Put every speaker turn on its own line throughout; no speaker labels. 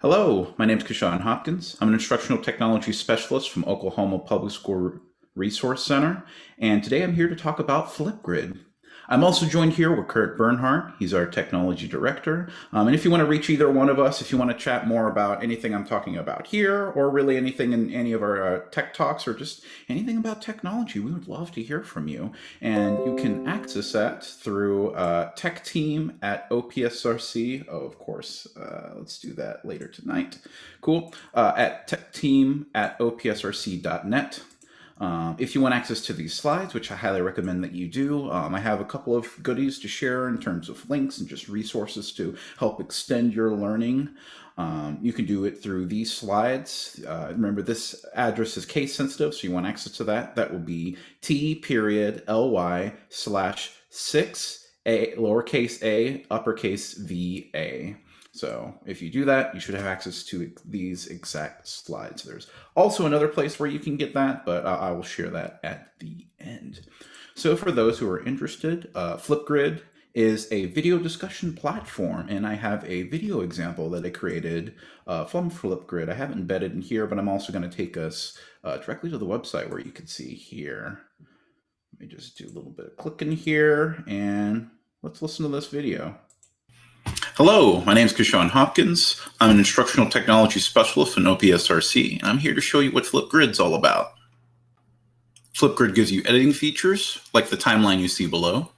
Hello, my name is Kashawn Hopkins. I'm an instructional technology specialist from Oklahoma Public School Resource Center, and today I'm here to talk about Flipgrid. I'm also joined here with Kurt Bernhardt. He's our technology director. And if you want to reach either one of us, if you want to chat more about anything I'm talking about here, or really anything in any of our tech talks, or just anything about technology, we would love to hear from you. And you can access that through tech team at OPSRC. Oh, of course, let's do that later tonight. Cool. At techteam at opsrc.net. If you want access to these slides, which I highly recommend that you do, I have a couple of goodies to share in terms of links and just resources to help extend your learning. You can do it through these slides. Remember, this address is case sensitive, so you want access to that. That will be t.ly/6a lowercase a uppercase va. So if you do that, you should have access to these exact slides. There's also another place where you can get that, but I will share that at the end. So for those who are interested, Flipgrid is a video discussion platform, and I have a video example that I created from Flipgrid. I have it embedded in here, but I'm also going to take us directly to the website where you can see here. Let me just do a little bit of clicking here, and let's listen to this video. Hello, my name is Kashawn Hopkins. I'm an instructional technology specialist in OPSRC, and I'm here to show you what Flipgrid's all about. Flipgrid gives you editing features, like the timeline you see below.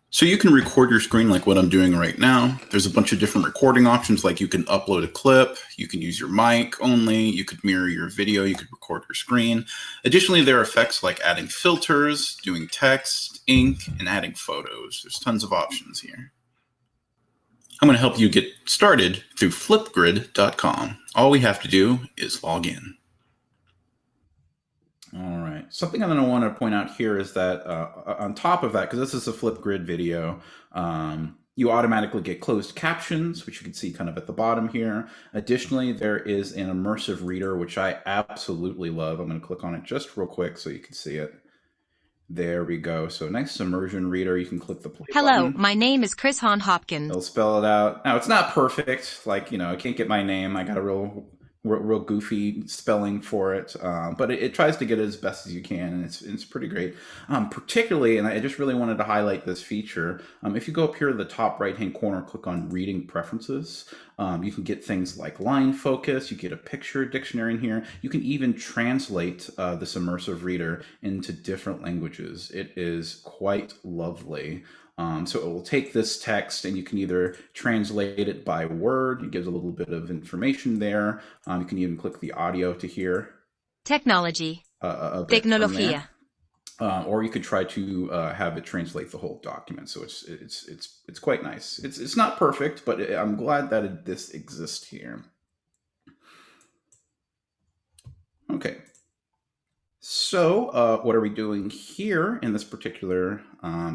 So you can record your screen like what I'm doing right now. There's a bunch of different recording options, like you can upload a clip, you can use your mic only, you could mirror your video, you could record your screen. Additionally, there are effects like adding filters, doing text, ink, and adding photos. There's tons of options here. I'm going to help you get started through flipgrid.com. All we have to do is log in. All right. Something I want to point out here is that on top of that, because this is a Flipgrid video, you automatically get closed captions, which you can see kind of at the bottom here. Additionally, there is an immersive reader, which I absolutely love. I'm going to click on it just real quick so you can see it. There we go. So nice immersion reader. You can click the play
Hello,
button.
my name is Chris Hahn Hopkins.
It'll spell it out. Now, it's not perfect. Like, I can't get my name. I got a real goofy spelling for it. But it tries to get it as best as you can, and it's pretty great. Particularly, and I just really wanted to highlight this feature. If you go up here to the top right-hand corner, click on Reading Preferences, you can get things like line focus. You get a picture dictionary in here. You can even translate this immersive reader into different languages. It is quite lovely. So it will take this text and you can either translate it by word. It gives a little bit of information there. You can even click the audio to hear.
Technology. Tecnología.
Or you could try to have it translate the whole document. So it's quite nice. It's not perfect, but I'm glad that this exists here. Okay. So what are we doing here in this particular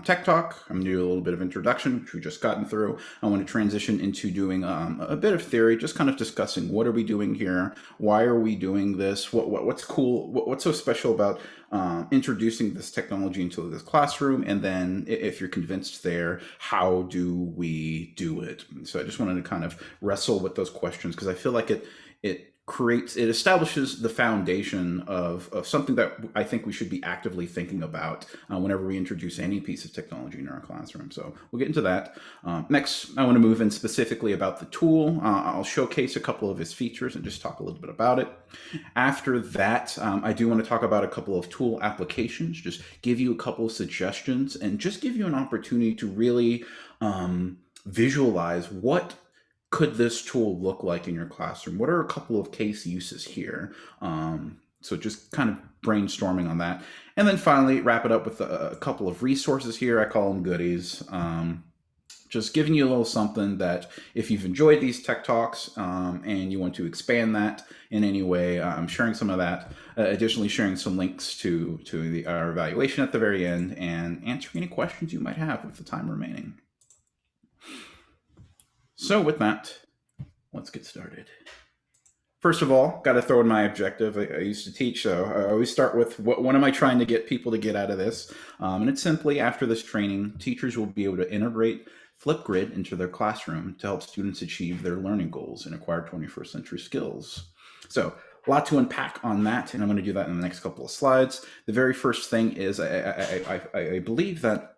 tech talk? I'm going to do a little bit of introduction, which we just gotten through. I want to transition into doing a bit of theory, just kind of discussing what are we doing here? Why are we doing this? What's cool? What's so special about introducing this technology into this classroom? And then if you're convinced there, how do we do it? So I just wanted to kind of wrestle with those questions because I feel like it establishes the foundation of something that I think we should be actively thinking about whenever we introduce any piece of technology in our classroom. So we'll get into that. Next, I want to move in specifically about the tool. I'll showcase a couple of its features and just talk a little bit about it. After that, I do want to talk about a couple of tool applications, just give you a couple of suggestions and just give you an opportunity to really visualize what could this tool look like in your classroom? What are a couple of case uses here? So just kind of brainstorming on that. And then finally, wrap it up with a couple of resources here. I call them goodies. Just giving you a little something that if you've enjoyed these tech talks and you want to expand that in any way, I'm sharing some of that. Additionally, sharing some links to our evaluation at the very end and answering any questions you might have with the time remaining. So with that, let's get started. First of all, got to throw in my objective. I used to teach, so I always start with what am I trying to get people to get out of this? And it's simply, after this training, teachers will be able to integrate Flipgrid into their classroom to help students achieve their learning goals and acquire 21st century skills. So a lot to unpack on that, and I'm going to do that in the next couple of slides. The very first thing is I believe that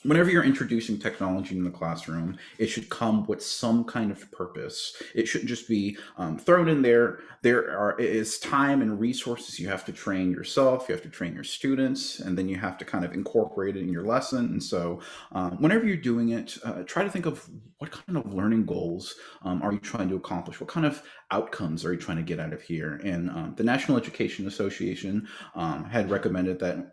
whenever you're introducing technology in the classroom, it should come with some kind of purpose. It shouldn't just be thrown in there. There is time and resources. You have to train yourself, you have to train your students, and then you have to kind of incorporate it in your lesson. And so whenever you're doing it, try to think of what kind of learning goals are you trying to accomplish? What kind of outcomes are you trying to get out of here? And the National Education Association had recommended that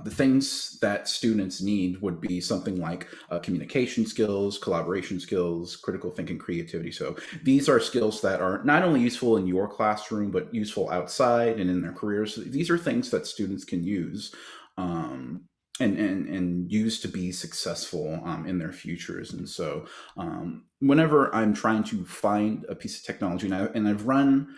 the things that students need would be something like communication skills, collaboration skills, critical thinking, creativity. So these are skills that are not only useful in your classroom, but useful outside and in their careers. These are things that students can use and use to be successful in their futures. And so whenever I'm trying to find a piece of technology, and I've run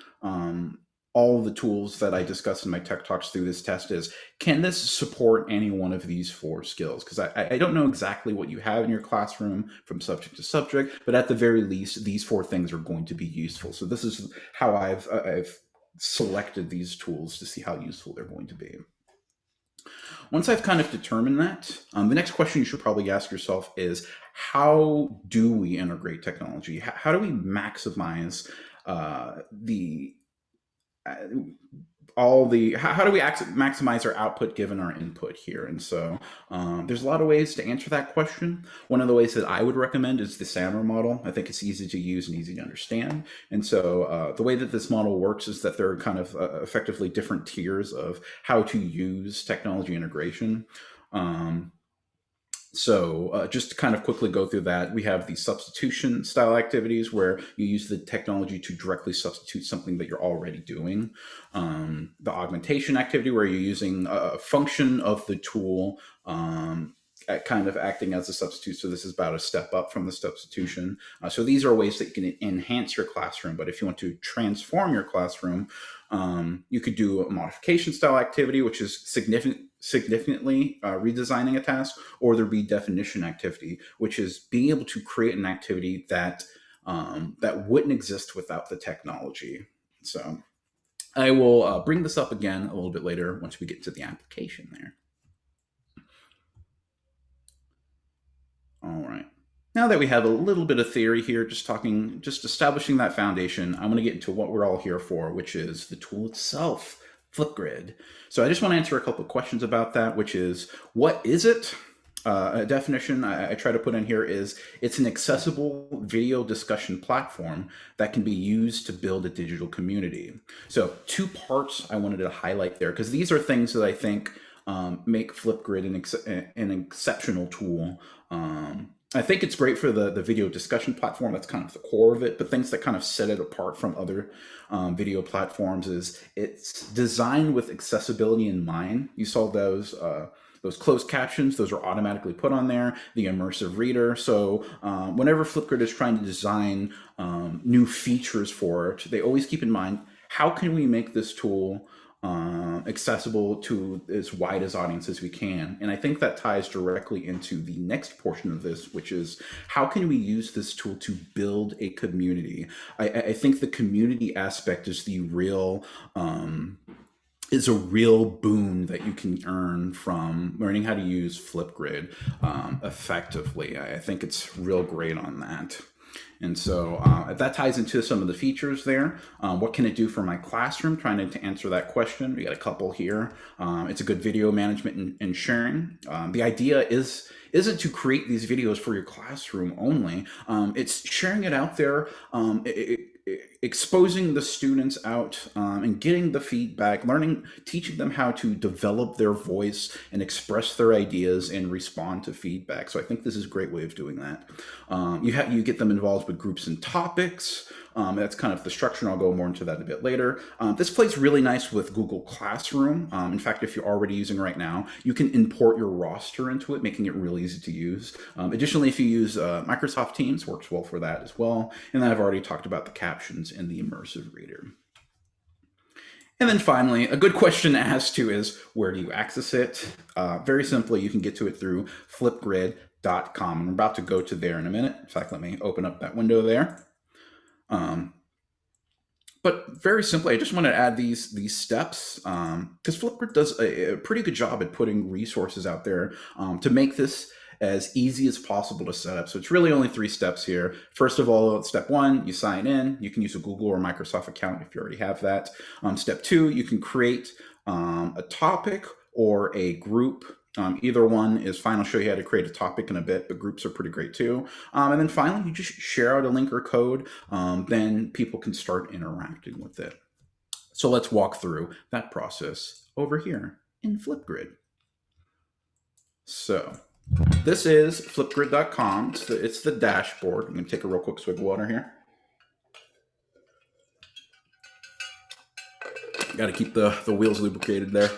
all the tools that I discuss in my tech talks through this test is, can this support any one of these 4 skills? Because I don't know exactly what you have in your classroom from subject to subject, but at the very least, these 4 things are going to be useful. So this is how I've selected these tools to see how useful they're going to be. Once I've kind of determined that, the next question you should probably ask yourself is, how do we integrate technology? How do we maximize how do we maximize our output given our input here? And so there's a lot of ways to answer that question. One of the ways that I would recommend is the SAMR model. I think it's easy to use and easy to understand. And so the way that this model works is that there are kind of effectively different tiers of how to use technology integration. So just to kind of quickly go through that, we have the substitution style activities where you use the technology to directly substitute something that you're already doing. The augmentation activity where you're using a function of the tool kind of acting as a substitute. So this is about a step up from the substitution. So these are ways that you can enhance your classroom. But if you want to transform your classroom, you could do a modification style activity, which is significantly redesigning a task, or the redefinition activity, which is being able to create an activity that wouldn't exist without the technology. So I will bring this up again a little bit later once we get to the application there. All right. Now that we have a little bit of theory here, just establishing that foundation, I'm going to get into what we're all here for, which is the tool itself, Flipgrid. So I just want to answer a couple of questions about that, which is, what is it? A definition I try to put in here is, it's an accessible video discussion platform that can be used to build a digital community. So 2 parts I wanted to highlight there, because these are things that I think make Flipgrid an exceptional tool. I think it's great for the video discussion platform. That's kind of the core of it. But things that kind of set it apart from other video platforms is it's designed with accessibility in mind. You saw those closed captions, those are automatically put on there, the immersive reader. So whenever Flipgrid is trying to design new features for it, they always keep in mind, how can we make this tool accessible to as wide as audience as we can? And I think that ties directly into the next portion of this, which is, how can we use this tool to build a community? I think the community aspect is a real boon that you can earn from learning how to use Flipgrid effectively. I think it's real great on that. And so that ties into some of the features there. What can it do for my classroom? Trying to answer that question. We got a couple here. It's a good video management and sharing. The idea isn't to create these videos for your classroom only. It's sharing it out there, exposing the students out and getting the feedback, teaching them how to develop their voice and express their ideas and respond to feedback. So I think this is a great way of doing that. You get them involved with groups and topics. That's kind of the structure, and I'll go more into that a bit later. This plays really nice with Google Classroom. In fact, if you're already using right now, you can import your roster into it, making it really easy to use. Additionally, if you use Microsoft Teams, works well for that as well. And then I've already talked about the captions and the immersive reader. And then finally, a good question to ask too is, where do you access it? Very simply, you can get to it through Flipgrid And we're about to go to there in a minute. In fact, let me open up that window there. But very simply, I just want to add these steps because Flipgrid does a pretty good job at putting resources out there to make this as easy as possible to set up. So it's really only 3 steps here. First of all, step 1, you sign in. You can use a Google or Microsoft account if you already have that. Step 2, you can create a topic or a group. Either one is fine. I'll show you how to create a topic in a bit, but groups are pretty great too. And then finally, you just share out a link or code. Then people can start interacting with it. So let's walk through that process over here in Flipgrid. So this is flipgrid.com. It's the dashboard. I'm going to take a real quick swig of water here. Got to keep the wheels lubricated there.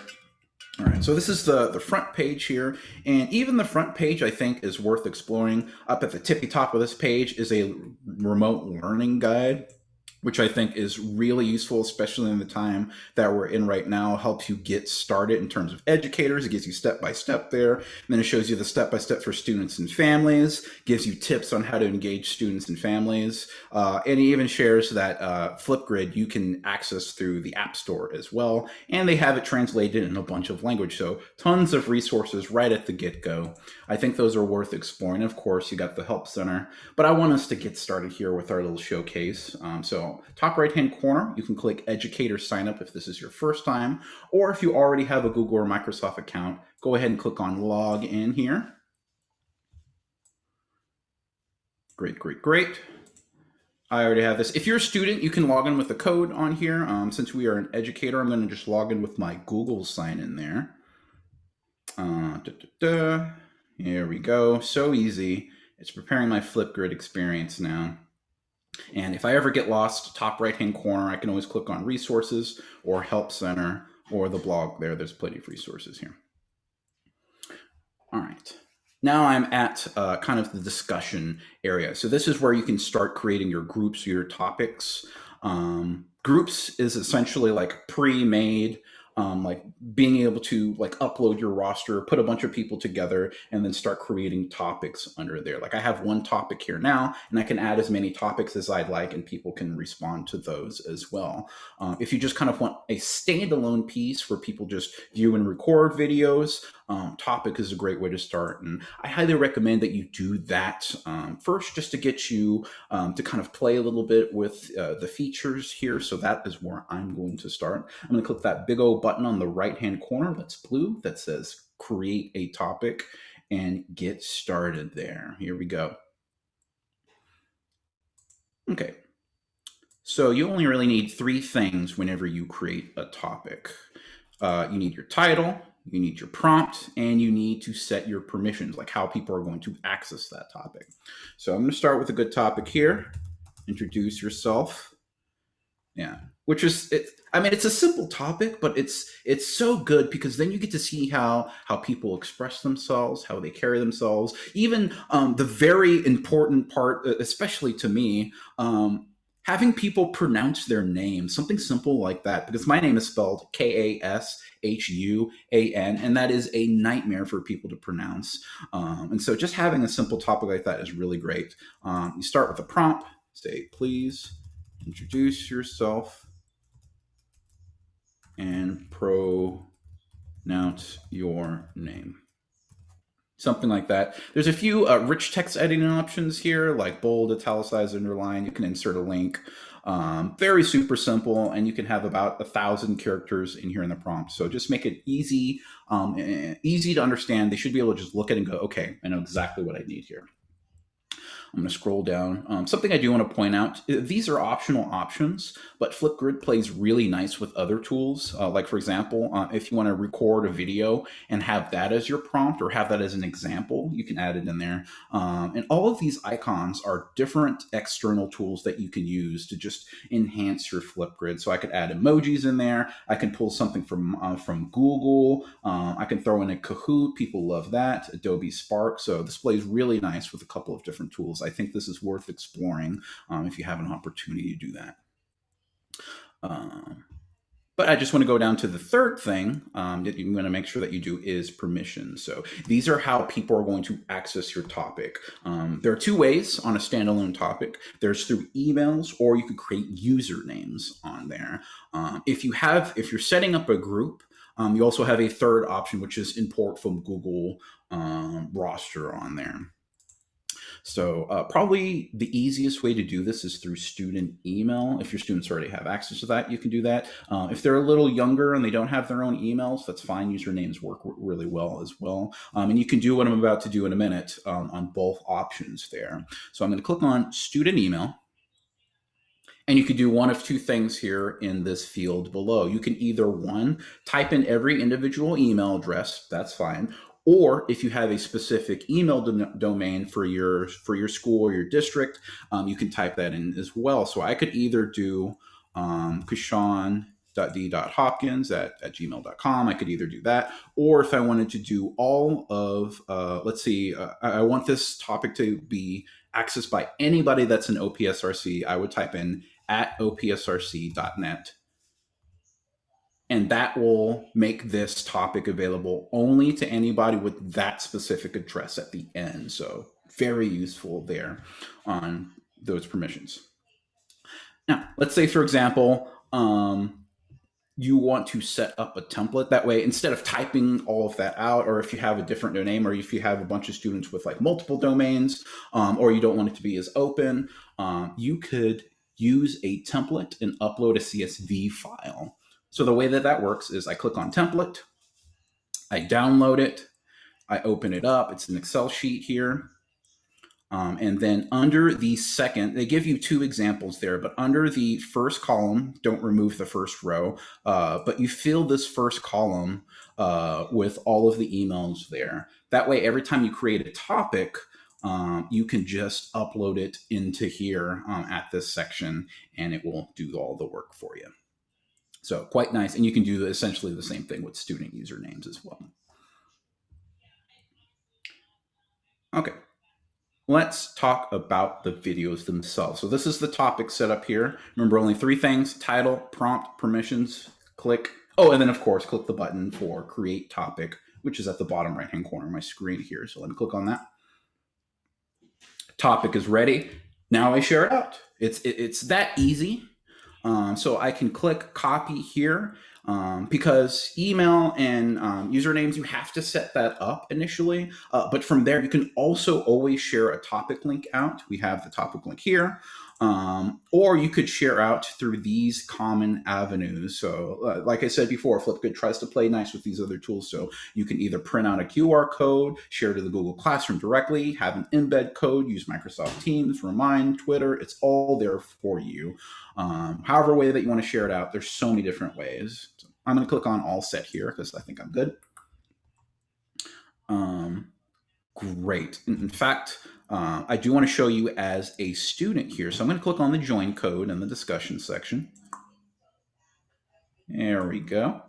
All right, so this is the front page here, and even the front page I think is worth exploring. Up at the tippy top of this page is a remote learning guide, which I think is really useful, especially in the time that we're in right now. Helps you get started in terms of educators. It gives you step-by-step there. And then it shows you the step-by-step for students and families, gives you tips on how to engage students and families. And it even shares that Flipgrid you can access through the App Store as well. And they have it translated in a bunch of language. So tons of resources right at the get-go. I think those are worth exploring. Of course, you got the Help Center. But I want us to get started here with our little showcase. So top right-hand corner, you can click Educator Sign Up if this is your first time, or if you already have a Google or Microsoft account, go ahead and click on Log In here. Great, great, great. I already have this. If you're a student, you can log in with the code on here. Since we are an educator, I'm going to just log in with my Google sign-in there. Here we go. So easy. It's preparing my Flipgrid experience now. And if I ever get lost, top right-hand corner, I can always click on Resources or Help Center or the blog there. There's plenty of resources here. All right. Now I'm at kind of the discussion area. So this is where you can start creating your groups, your topics. Groups is essentially like pre-made, like being able to like upload your roster, put a bunch of people together, and then start creating topics under there. Like I have one topic here now, and I can add as many topics as I'd like, and people can respond to those as well. If you just kind of want a standalone piece where people just view and record videos, topic is a great way to start. And I highly recommend that you do that first, just to get you to kind of play a little bit with the features here. So that is where I'm going to start. I'm going to click that big old button on the right-hand corner that's blue that says Create a Topic and get started there. Here we go. Okay. So you only really need 3 things whenever you create a topic. You need your title, you need your prompt, and you need to set your permissions, like how people are going to access that topic. So I'm going to start with a good topic here. Introduce yourself. Yeah, which is, I mean, it's a simple topic, but it's so good because then you get to see how people express themselves, how they carry themselves. Even the very important part, especially to me, having people pronounce their name, something simple like that, because my name is spelled Kashhuan, and that is a nightmare for people to pronounce. And so just having a simple topic like that is really great. You start with a prompt, say, please introduce yourself and pronounce your name. Something like that. There's a few rich text editing options here, like bold, italicize, underline. You can insert a link. Very super simple, and you can have about 1,000 characters in here in the prompt. So just make it easy, easy to understand. They should be able to just look at it and go, okay, I know exactly what I need here. I'm going to scroll down. Something I do want to point out, these are optional options, but Flipgrid plays really nice with other tools. Like for example, if you want to record a video and have that as your prompt or have that as an example, you can add it in there. And all of these icons are different external tools that you can use to just enhance your Flipgrid. So I could add emojis in there. I can pull something from Google. I can throw in a Kahoot. People love that. Adobe Spark. So this plays really nice with a couple of different tools. I think this is worth exploring if you have an opportunity to do that. But I just want to go down to the third thing that you want to make sure that you do is permissions. So these are how people are going to access your topic. There are two ways on a standalone topic. There's through emails, or you could create usernames on there. If you're setting up a group, you also have a third option, which is import from Google roster on there. So probably the easiest way to do this is through student email. If your students already have access to that, you can do that. If they're a little younger and they don't have their own emails, that's fine. Usernames work really well as well. And you can do what I'm about to do in a minute on both options there. So I'm going to click on student email. And you could do one of two things here in this field below. You can either, one, type in every individual email address, that's fine. Or if you have a specific email domain for your school or your district, you can type that in as well. So I could either do Kashan.d.hopkins at gmail.com. I could either do that, or if I wanted to do all of, let's see, I want this topic to be accessed by anybody that's an OPSRC, I would type in at opsrc.net. And that will make this topic available only to anybody with that specific address at the end. So very useful there on those permissions. Now, let's say, for example, you want to set up a template. That way, instead of typing all of that out, or if you have a different domain, or if you have a bunch of students with like multiple domains, or you don't want it to be as open, you could use a template and upload a CSV file. So the way that works is I click on template, I download it, I open it up. It's an Excel sheet here. And then under the second, they give you two examples there, but under the first column, don't remove the first row, but you fill this first column with all of the emails there. That way, every time you create a topic, you can just upload it into here at this section, and it will do all the work for you. So quite nice. And you can do essentially the same thing with student usernames as well. Okay. Let's talk about the videos themselves. So this is the topic set up here. Remember, only three things: title, prompt, permissions, click. Oh, and then of course, click the button for create topic, which is at the bottom right-hand corner of my screen here. So let me click on that. Topic is ready. Now I share it out. It's that easy. So I can click copy here because email and usernames, you have to set that up initially. But from there, you can also always share a topic link out. We have the topic link here. Or you could share out through these common avenues. So like I said before, Flipgrid tries to play nice with these other tools. So you can either print out a QR code, share to the Google Classroom directly, have an embed code, use Microsoft Teams, Remind, Twitter. It's all there for you. However way that you want to share it out, there's so many different ways. So I'm going to click on all set here because I think I'm good. Great. In fact, I do want to show you as a student here. So I'm going to click on the join code in the discussion section. There we go.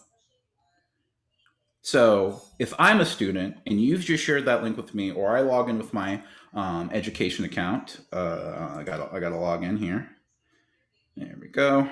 So if I'm a student and you've just shared that link with me, or I log in with my education account, I gotta log in here. There we go.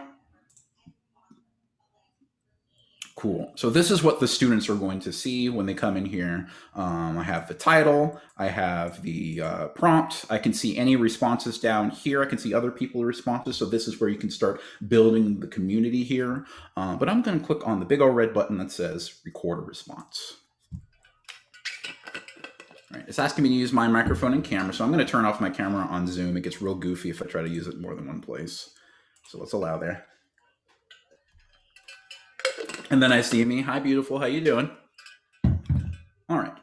Cool. So this is what the students are going to see when they come in here. I have the title, I have the prompt, I can see any responses down here, I can see other people's responses. So this is where you can start building the community here. But I'm going to click on the big old red button that says record a response. All right, it's asking me to use my microphone and camera, so I'm going to turn off my camera on Zoom. It gets real goofy if I try to use it in more than one place. So let's allow there. And then I see me. Hi, beautiful. How you doing? All right.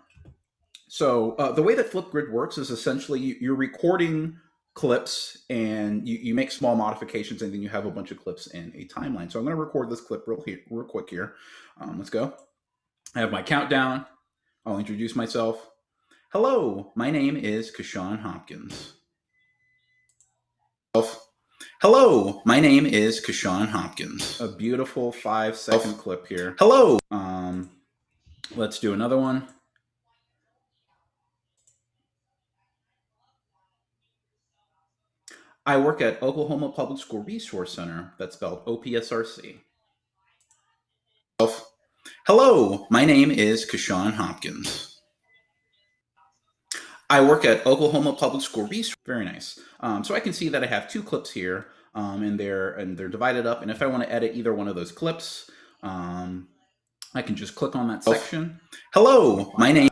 So the way that Flipgrid works is essentially you're recording clips and you make small modifications, and then you have a bunch of clips in a timeline. So I'm going to record this clip real quick here. Let's go. I have my countdown. I'll introduce myself. Hello, my name is Kashan Hopkins. Hello, my name is Kashan Hopkins. A beautiful 5-second clip here. Hello. Let's do another one. I work at Oklahoma Public School Resource Center. That's spelled OPSRC. Hello, my name is Kashawn Hopkins. I work at Oklahoma Public School Research. Very nice. So I can see that I have two clips here, and they're divided up. And if I want to edit either one of those clips, I can just click on that section. Hello, my name.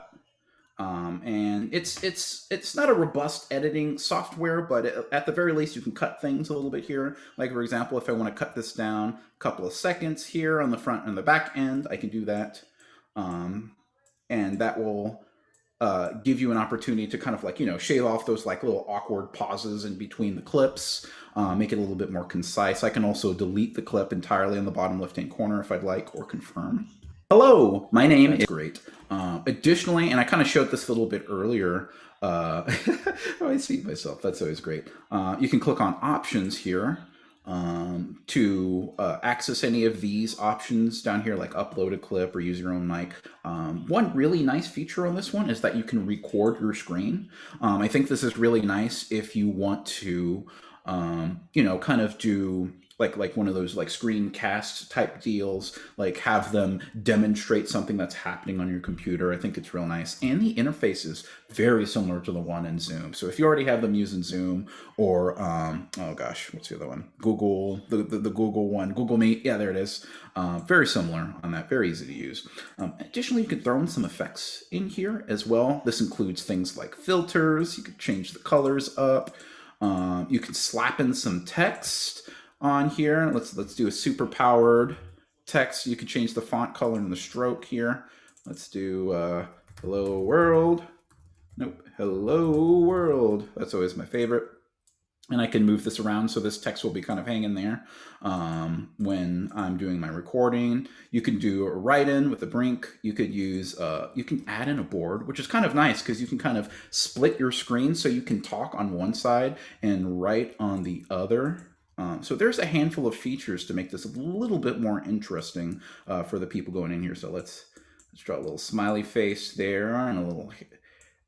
And it's not a robust editing software, but at the very least, you can cut things a little bit here. Like for example, if I want to cut this down a couple of seconds here on the front and the back end, I can do that, and that will give you an opportunity to kind of like shave off those like little awkward pauses in between the clips, make it a little bit more concise. I can also delete the clip entirely in the bottom left hand corner if I'd like, or confirm. Hello, my name is great. Additionally, and I kind of showed this a little bit earlier. Oh, I see myself. That's always great. You can click on options here to access any of these options down here, like upload a clip or use your own mic. One really nice feature on this one is that you can record your screen. I think this is really nice if you want to, kind of do like one of those like screencast type deals, like have them demonstrate something that's happening on your computer. I think it's real nice. And the interface is very similar to the one in Zoom. So if you already have them using Zoom or, oh gosh, what's the other one? Google, the Google one, Google Meet. Yeah, there it is. Very similar on that, very easy to use. Additionally, you could throw in some effects in here as well. This includes things like filters. You could change the colors up. You can slap in some text on here. Let's do a super powered text. You can change the font color and the stroke here. Let's do hello world. Nope, hello world. That's always my favorite. And I can move this around so this text will be kind of hanging there when I'm doing my recording. You can do a write-in with a brink. You could use, you can add in a board, which is kind of nice because you can kind of split your screen so you can talk on one side and write on the other. So there's a handful of features to make this a little bit more interesting for the people going in here. So let's draw a little smiley face there and a little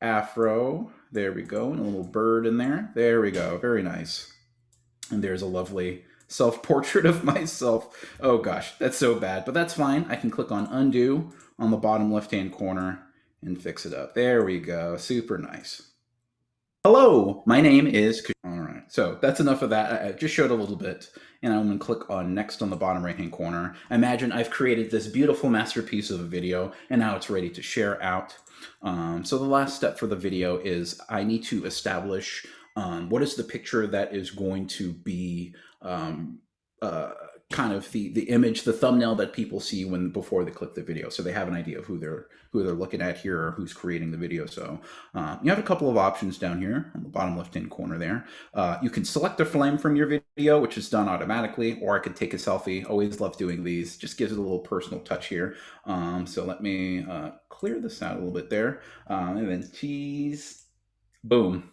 afro. There we go. And a little bird in there. There we go. Very nice. And there's a lovely self-portrait of myself. Oh gosh, that's so bad, but that's fine. I can click on undo on the bottom left-hand corner and fix it up. There we go. Super nice. Hello, my name is... All right, so that's enough of that. I just showed a little bit, and I'm going to click on next on the bottom right-hand corner. Imagine I've created this beautiful masterpiece of a video, and now it's ready to share out. So the last step for the video is I need to establish what is the picture that is going to be kind of the image, the thumbnail that people see before they click the video, so they have an idea of who they're looking at here or who's creating the video. So you have a couple of options down here on the bottom left-hand corner there. You can select a frame from your video, which is done automatically, or I could take a selfie. Always love doing these. Just gives it a little personal touch here. So let me clear this out a little bit there, and then cheese, boom.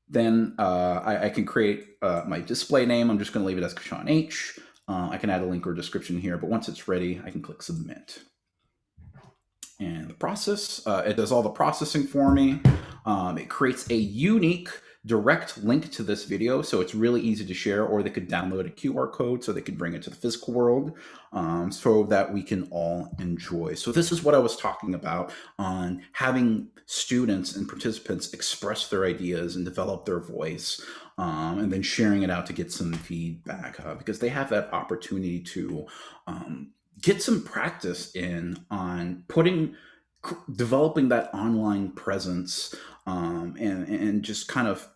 Then I can create my display name. I'm just going to leave it as Kashawn H. I can add a link or description here, but once it's ready, I can click submit. And the process, it does all the processing for me. It creates a unique direct link to this video, so it's really easy to share, or they could download a QR code so they could bring it to the physical world so that we can all enjoy. So this is what I was talking about on having students and participants express their ideas and develop their voice, and then sharing it out to get some feedback because they have that opportunity to get some practice in on developing that online presence and just kind of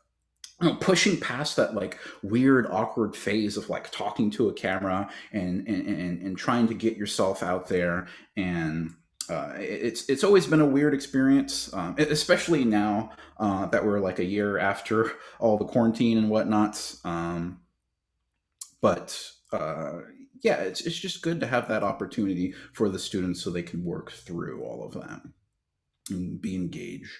pushing past that like weird, awkward phase of like talking to a camera and trying to get yourself out there. And it's always been a weird experience, especially now that we're like a year after all the quarantine and whatnot. Yeah, it's just good to have that opportunity for the students so they can work through all of that and be engaged.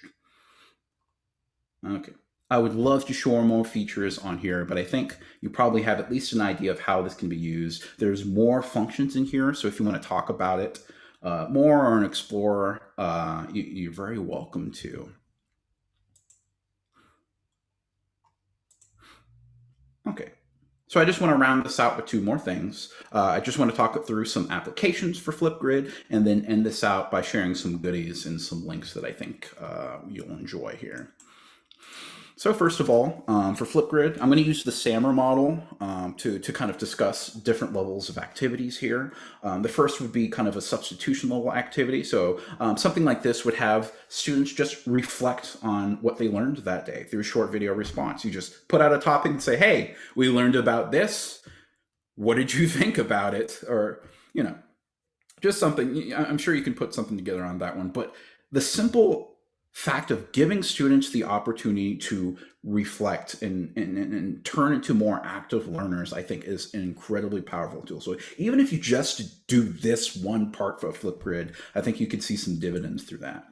Okay. I would love to show more features on here, but I think you probably have at least an idea of how this can be used. There's more functions in here, so if you want to talk about it more or explore, you're very welcome to. Okay, So I just want to round this out with two more things. I just want to talk through some applications for Flipgrid and then end this out by sharing some goodies and some links that I think you'll enjoy here. So first of all, for Flipgrid, I'm going to use the SAMR model to kind of discuss different levels of activities here. The first would be kind of a substitution level activity. So something like this would have students just reflect on what they learned that day through a short video response. You just put out a topic and say, hey, we learned about this. What did you think about it? Or, you know, just something. I'm sure you can put something together on that one. But the simple fact of giving students the opportunity to reflect and turn into more active learners, I think, is an incredibly powerful tool. So even if you just do this one part for Flipgrid, I think you could see some dividends through that.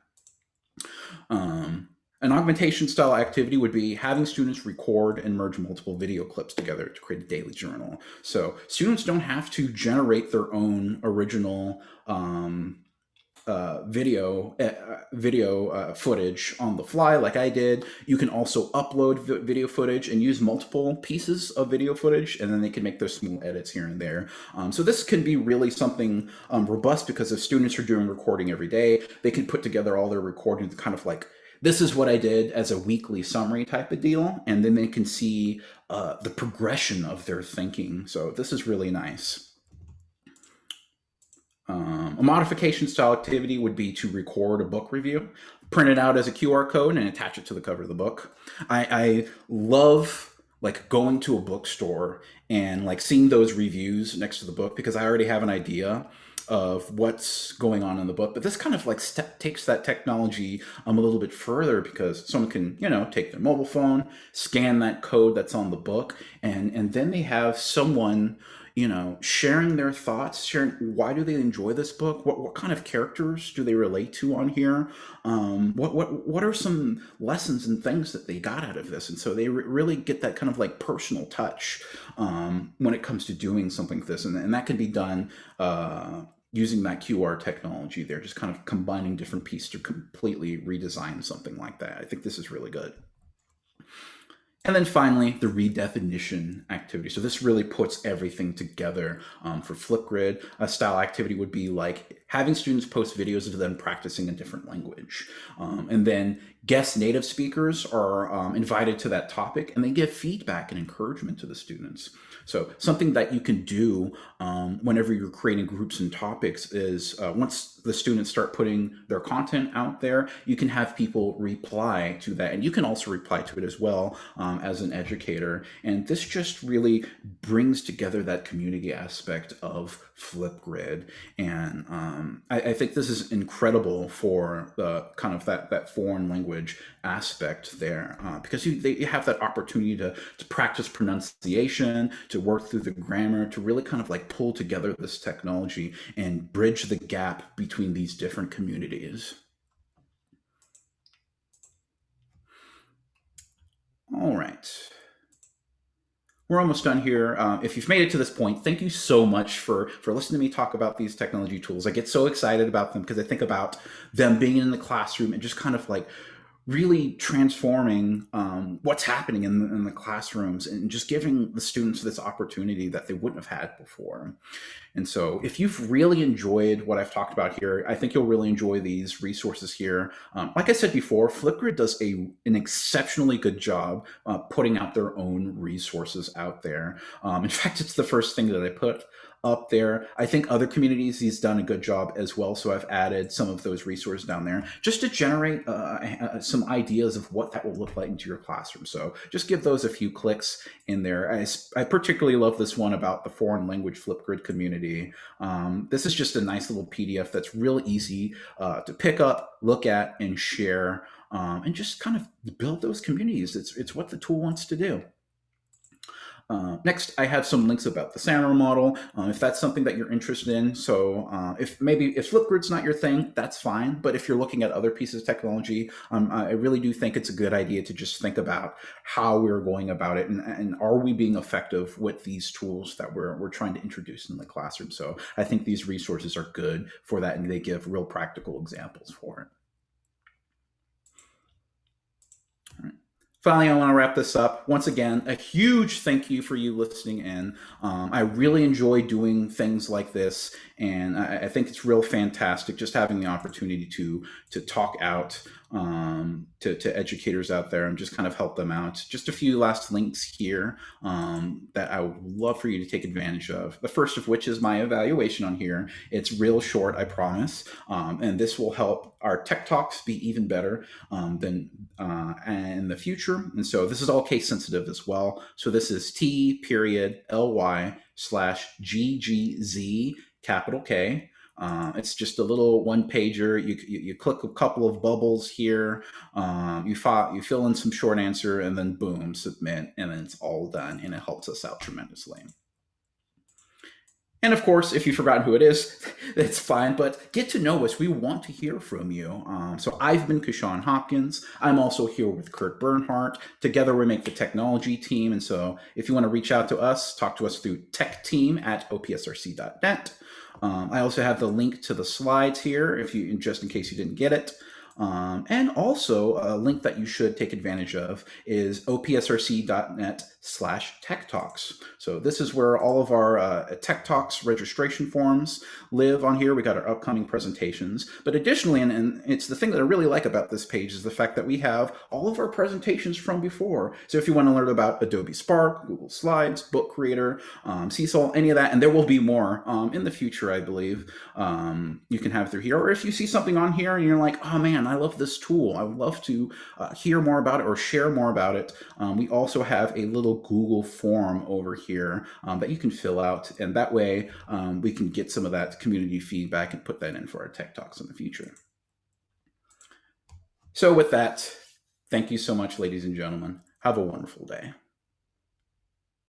An augmentation style activity would be having students record and merge multiple video clips together to create a daily journal. So students don't have to generate their own original video footage on the fly like I did. You can also upload video footage and use multiple pieces of video footage, and then they can make those small edits here and there. So this can be really something robust, because if students are doing recording every day, they can put together all their recordings kind of like, this is what I did as a weekly summary type of deal, and then they can see the progression of their thinking. So this is really nice. A modification style activity would be to record a book review, print it out as a QR code, and attach it to the cover of the book. I love like going to a bookstore and like seeing those reviews next to the book, because I already have an idea of what's going on in the book. But this kind of like takes that technology a little bit further, because someone can, you know, take their mobile phone, scan that code that's on the book, and then they have someone, you know, sharing their thoughts, sharing why do they enjoy this book, what kind of characters do they relate to on here, what are some lessons and things that they got out of this. And so they really get that kind of like personal touch when it comes to doing something like this, and that can be done using that QR technology there, just kind of combining different pieces to completely redesign something like that. I think this is really good. And then finally, the redefinition activity. So this really puts everything together for Flipgrid. A style activity would be like having students post videos of them practicing a different language. And then guest native speakers are invited to that topic, and they give feedback and encouragement to the students. So something that you can do whenever you're creating groups and topics is once the students start putting their content out there, you can have people reply to that. And you can also reply to it as well as an educator. And this just really brings together that community aspect of Flipgrid. And I think this is incredible for the kind of that foreign language aspect there, because you have that opportunity to practice pronunciation, to work through the grammar, to really kind of like pull together this technology and bridge the gap between these different communities. All right. We're almost done here. If you've made it to this point, thank you so much for listening to me talk about these technology tools. I get so excited about them because I think about them being in the classroom and just kind of like really transforming what's happening in the classrooms, and just giving the students this opportunity that they wouldn't have had before. And so if you've really enjoyed what I've talked about here, I think you'll really enjoy these resources here. Like I said before, Flipgrid does an exceptionally good job putting out their own resources out there. In fact, it's the first thing that I put up there. I think other communities, he's done a good job as well. So I've added some of those resources down there just to generate some ideas of what that will look like into your classroom. So just give those a few clicks in there. I particularly love this one about the foreign language Flipgrid community. This is just a nice little PDF that's real easy to pick up, look at, and share, and just kind of build those communities. It's what the tool wants to do. Next, I have some links about the SAMR model, if that's something that you're interested in. So if Flipgrid's not your thing, that's fine. But if you're looking at other pieces of technology, I really do think it's a good idea to just think about how we're going about it, and are we being effective with these tools that we're trying to introduce in the classroom. So I think these resources are good for that, and they give real practical examples for it. All right. finally, I want to wrap this up. Once again, a huge thank you for you listening in. I really enjoy doing things like this, and I think it's real fantastic just having the opportunity to talk out to educators out there and just kind of help them out. Just a few last links here that I would love for you to take advantage of. The first of which is my evaluation on here. It's real short, I promise, and this will help our tech talks be even better than in the future. And so this is all case sensitive as well. So this is T.ly/GGZ capital K. It's just a little one pager. You click a couple of bubbles here. You fill in some short answer, and then boom, submit, and then it's all done. And it helps us out tremendously. And of course, if you've forgotten who it is, that's fine, but get to know us. We want to hear from you. So I've been Kashawn Hopkins. I'm also here with Kurt Bernhardt. Together we make the technology team. And so if you want to reach out to us, talk to us through techteam@opsrc.net. I also have the link to the slides here, just in case you didn't get it. And also a link that you should take advantage of is opsrc.net/techtalks. So this is where all of our Tech Talks registration forms live on here. We got our upcoming presentations, but additionally, and it's the thing that I really like about this page is the fact that we have all of our presentations from before. So if you want to learn about Adobe Spark, Google Slides, Book Creator, Seesaw, any of that, and there will be more in the future, I believe, you can have through here. Or if you see something on here and you're like, oh man, I love this tool, I would love to hear more about it or share more about it, we also have a little Google form over here that you can fill out, and that way we can get some of that community feedback and put that in for our Tech Talks in the future. So with that, thank you so much, ladies and gentlemen. Have a wonderful day.